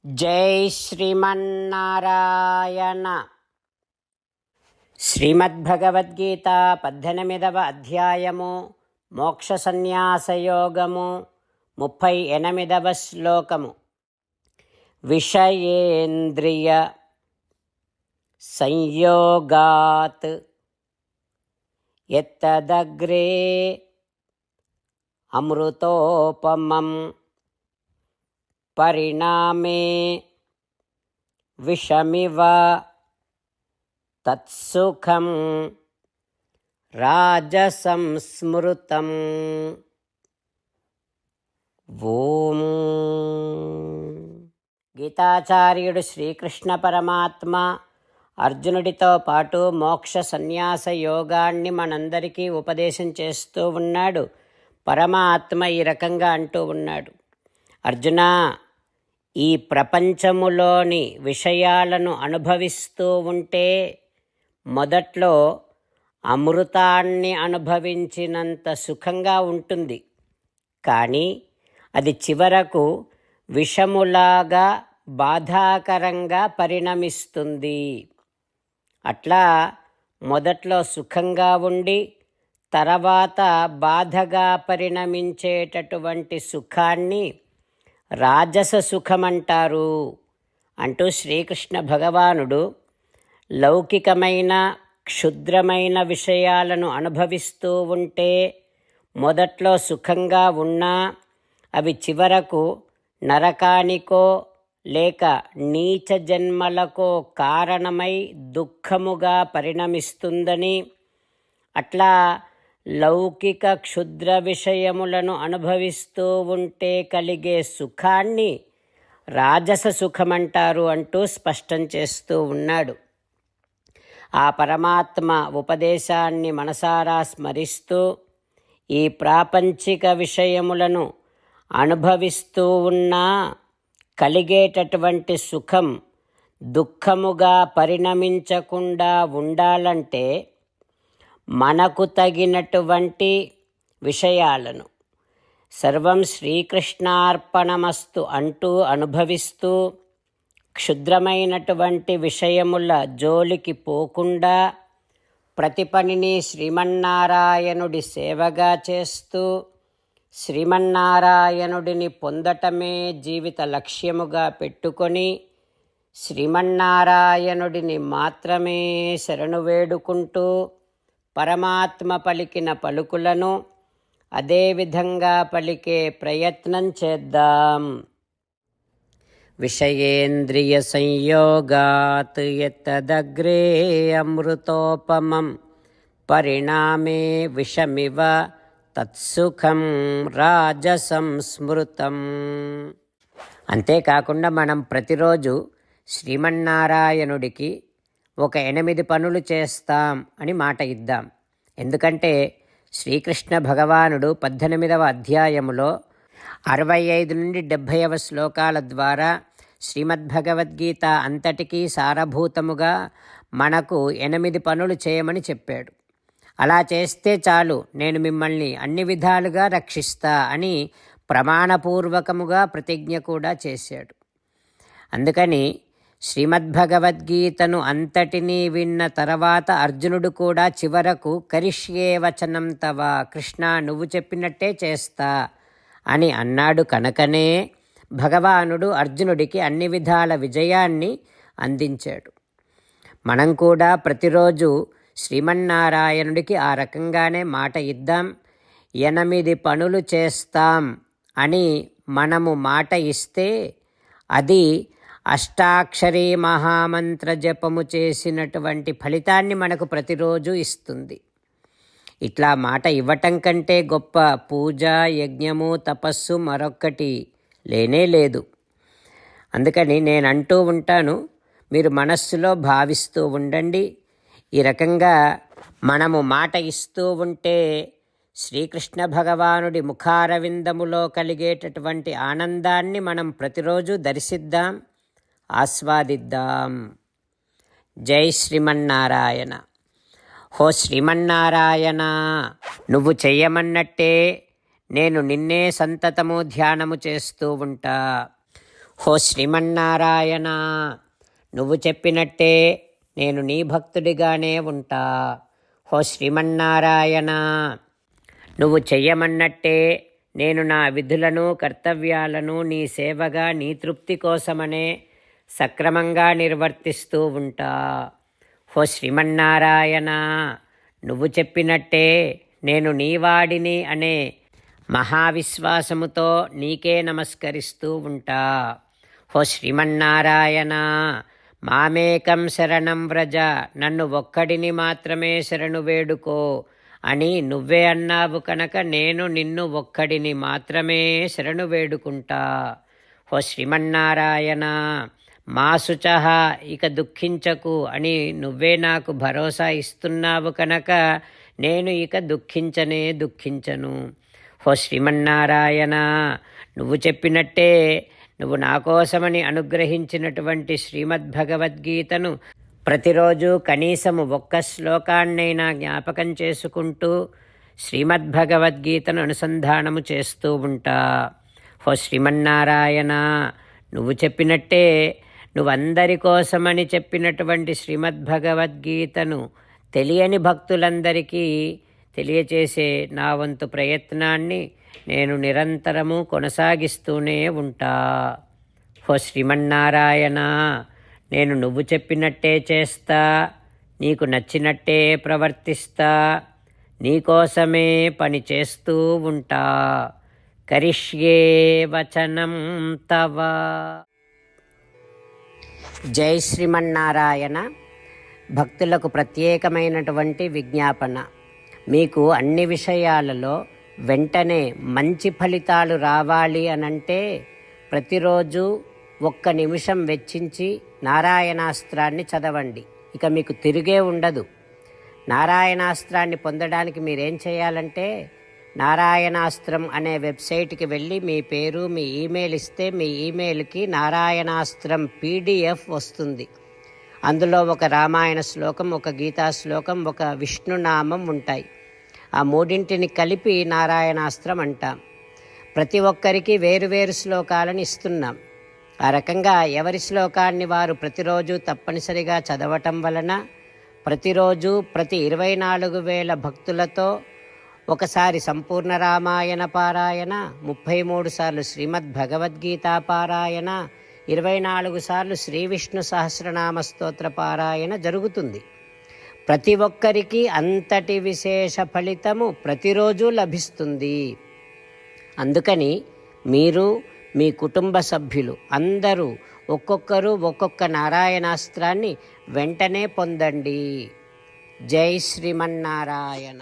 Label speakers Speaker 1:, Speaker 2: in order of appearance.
Speaker 1: జై శ్రీమన్నారాయణ. శ్రీమద్భగవద్గీత 18వ అధ్యాయము మోక్ష సన్యాసయోగము 38వ శ్లోకము. విషయేంద్రియ సంయోగాత్ యత్తదగ్రే అమృతోపమం పరిణామే విషమివ తత్సుఖం రాజసం స్మృతం. ఓం. గీతాచార్యుడు శ్రీకృష్ణ పరమాత్మ అర్జునుడితో పాటు మోక్ష సన్యాస యోగాన్ని మనందరికీ ఉపదేశం చేస్తూ ఉన్నాడు. పరమాత్మ ఈ రకంగా అంటూ ఉన్నాడు, అర్జునా, ఈ ప్రపంచములోని విషయాలను అనుభవిస్తూ ఉంటే మొదట్లో అమృతాన్ని అనుభవించినంత సుఖంగా ఉంటుంది, కానీ అది చివరకు విషములాగా బాధాకరంగా పరిణమిస్తుంది. అట్లా మొదట్లో సుఖంగా ఉండి తర్వాత బాధగా పరిణమించేటటువంటి సుఖాన్ని రాజస సుఖమంటారు అంటూ శ్రీకృష్ణ భగవానుడు లౌకికమైన క్షుద్రమైన విషయాలను అనుభవిస్తూ ఉంటే మొదట్లో సుఖంగా ఉన్నా అవి చివరకు నరకానికో లేక నీచ జన్మలకో కారణమై దుఃఖముగా పరిణమిస్తుందని, అట్లా లౌకిక క్షుద్ర విషయములను అనుభవిస్తూ ఉంటే కలిగే సుఖాన్ని రాజస సుఖమంటారు అంటూ స్పష్టం చేస్తూ ఉన్నాడు. ఆ పరమాత్మ ఉపదేశాన్ని మనసారా స్మరిస్తూ ఈ ప్రాపంచిక విషయములను అనుభవిస్తూ ఉన్నా కలిగేటటువంటి సుఖం దుఃఖముగా పరిణమించకుండా ఉండాలంటే మనకు తగినటువంటి విషయాలను సర్వం శ్రీకృష్ణార్పణమస్తు అంటూ అనుభవిస్తూ క్షుద్రమైనటువంటి విషయముల జోలికి పోకుండా ప్రతి పనిని శ్రీమన్నారాయణుడి సేవగా చేస్తూ శ్రీమన్నారాయణుడిని పొందటమే జీవిత లక్ష్యముగా పెట్టుకొని శ్రీమన్నారాయణుడిని మాత్రమే శరణు వేడుకుంటూ పరమాత్మ పలికిన పలుకులను అదేవిధంగా పలికే ప్రయత్నం చేద్దాం. విషయేంద్రియ సంయోగాత్ యత్తదగ్రే అమృతోపమం పరిణామే విషమివ తత్సుఖం రాజసం స్మృతం. అంతేకాకుండా మనం ప్రతిరోజు శ్రీమన్నారాయణుడికి ఒక 8 పనులు చేస్తాం అని మాట ఇద్దాం. ఎందుకంటే శ్రీకృష్ణ భగవానుడు 18వ అధ్యాయములో 65 నుండి 70వ శ్లోకాల ద్వారా శ్రీమద్భగవద్గీత అంతటికీ సారభూతముగా మనకు 8 పనులు చేయమని చెప్పాడు. అలా చేస్తే చాలు, నేను మిమ్మల్ని అన్ని విధాలుగా రక్షిస్తా అని ప్రమాణపూర్వకముగా ప్రతిజ్ఞ కూడా చేశాడు. అందుకని శ్రీమద్భగవద్గీతను అంతటినీ విన్న తర్వాత అర్జునుడు కూడా చివరకు కరిష్యే వచనం తవ, కృష్ణ నువ్వు చెప్పినట్టే చేస్తా అని అన్నాడు. కనుకనే భగవానుడు అర్జునుడికి అన్ని విధాల విజయాన్ని అందించాడు. మనం కూడా ప్రతిరోజు శ్రీమన్నారాయణుడికి ఆ రకంగానే మాట ఇద్దాం. 8 పనులు చేస్తాం అని మనము మాట ఇస్తే అది అష్టాక్షరీ మహామంత్ర జపము చేసినటువంటి ఫలితాన్ని మనకు ప్రతిరోజు ఇస్తుంది. ఇట్లా మాట ఇవ్వటం కంటే గొప్ప పూజ, యజ్ఞము, తపస్సు మరొక్కటి లేనే లేదు. అందుకని నేను అంటూ ఉంటాను, మీరు మనస్సులో భావిస్తూ ఉండండి. ఈ రకంగా మనము మాట ఇస్తూ ఉంటే శ్రీకృష్ణ భగవానుడి ముఖారవిందములో కలిగేటటువంటి ఆనందాన్ని మనం ప్రతిరోజు దర్శిద్దాం, ఆస్వాదిద్దాం. జై శ్రీమన్నారాయణ. హో శ్రీమన్నారాయణ, నువ్వు చెయ్యమన్నట్టే నేను నిన్నే సంతతము ధ్యానము చేస్తూ ఉంటా. హో శ్రీమన్నారాయణ, నువ్వు చెప్పినట్టే నేను నీ భక్తుడిగానే ఉంటా. హో శ్రీమన్నారాయణ, నువ్వు చెయ్యమన్నట్టే నేను నా విధులను కర్తవ్యాలను నీ సేవగా నీ తృప్తి కోసమనే సక్రమంగా నిర్వర్తిస్తూ ఉంటా. హో శ్రీమన్నారాయణ, నువ్వు చెప్పినట్టే నేను నీవాడిని అనే మహావిశ్వాసముతో నీకే నమస్కరిస్తూ ఉంటా. హో శ్రీమన్నారాయణ, మామేకం శరణం వ్రజ, నన్ను ఒక్కడిని మాత్రమే శరణు వేడుకో అని నువ్వే అన్నావు కనుక నేను నిన్ను ఒక్కడిని మాత్రమే శరణు వేడుకుంటా. హో శ్రీమన్నారాయణ, మా శుచః, ఇక దుఃఖించకు అని నువ్వే నాకు భరోసా ఇస్తున్నావు కనుక నేను ఇక దుఃఖించను. హో శ్రీమన్నారాయణ, నువ్వు చెప్పినట్టే నువ్వు నా కోసమని అనుగ్రహించినటువంటి శ్రీమద్భగవద్గీతను ప్రతిరోజు కనీసము ఒక్క శ్లోకాన్నైనా జ్ఞాపకం చేసుకుంటూ శ్రీమద్భగవద్గీతను అనుసంధానము చేస్తూ ఉంటా. హో శ్రీమన్నారాయణ, నువ్వు చెప్పినట్టే నువ్వందరి కోసమని చెప్పినటువంటి శ్రీమద్భగవద్గీతను తెలియని భక్తులందరికీ తెలియచేసే నా వంతు ప్రయత్నాన్ని నేను నిరంతరము కొనసాగిస్తూనే ఉంటా. హో శ్రీమన్నారాయణ, నేను నువ్వు చెప్పినట్టే చేస్తా, నీకు నచ్చినట్టే ప్రవర్తిస్తా, నీకోసమే పని చేస్తూ ఉంటా. కరిష్యే వచనం తవ. జై శ్రీమన్నారాయణ. భక్తులకు ప్రత్యేకమైనటువంటి విజ్ఞాపన. మీకు అన్ని విషయాలలో వెంటనే మంచి ఫలితాలు రావాలి అనంటే ప్రతిరోజు 1 నిమిషం వెచ్చించి నారాయణాస్త్రాన్ని చదవండి. ఇక మీకు తిరిగే ఉండదు. నారాయణాస్త్రాన్ని పొందడానికి మీరేం చేయాలంటే నారాయణాస్త్రం అనే వెబ్సైట్కి వెళ్ళి మీ పేరు మీ ఈమెయిల్ ఇస్తే మీ ఈమెయిల్కి నారాయణాస్త్రం PDF వస్తుంది. అందులో ఒక రామాయణ శ్లోకం, ఒక గీతా శ్లోకం, ఒక విష్ణునామం ఉంటాయి. ఆ మూడింటిని కలిపి నారాయణాస్త్రం అంటాం. ప్రతి ఒక్కరికి వేరువేరు శ్లోకాలను ఇస్తున్నాం. ఆ రకంగా ఎవరి శ్లోకాన్ని వారు ప్రతిరోజు తప్పనిసరిగా చదవటం వలన ప్రతిరోజు ప్రతి 24,000 భక్తులతో ఒకసారి సంపూర్ణ రామాయణ పారాయణ, 33 సార్లు శ్రీమద్భగవద్గీత పారాయణ, 24 సార్లు శ్రీ విష్ణు సహస్రనామ స్తోత్ర పారాయణ జరుగుతుంది. ప్రతి ఒక్కరికి అంతటి విశేష ఫలితము ప్రతిరోజు లభిస్తుంది. అందుకని మీరు మీ కుటుంబ సభ్యులు అందరూ ఒక్కొక్కరు ఒక్కొక్క నారాయణాస్త్రాన్ని వెంటనే పొందండి. జై శ్రీమన్నారాయణ.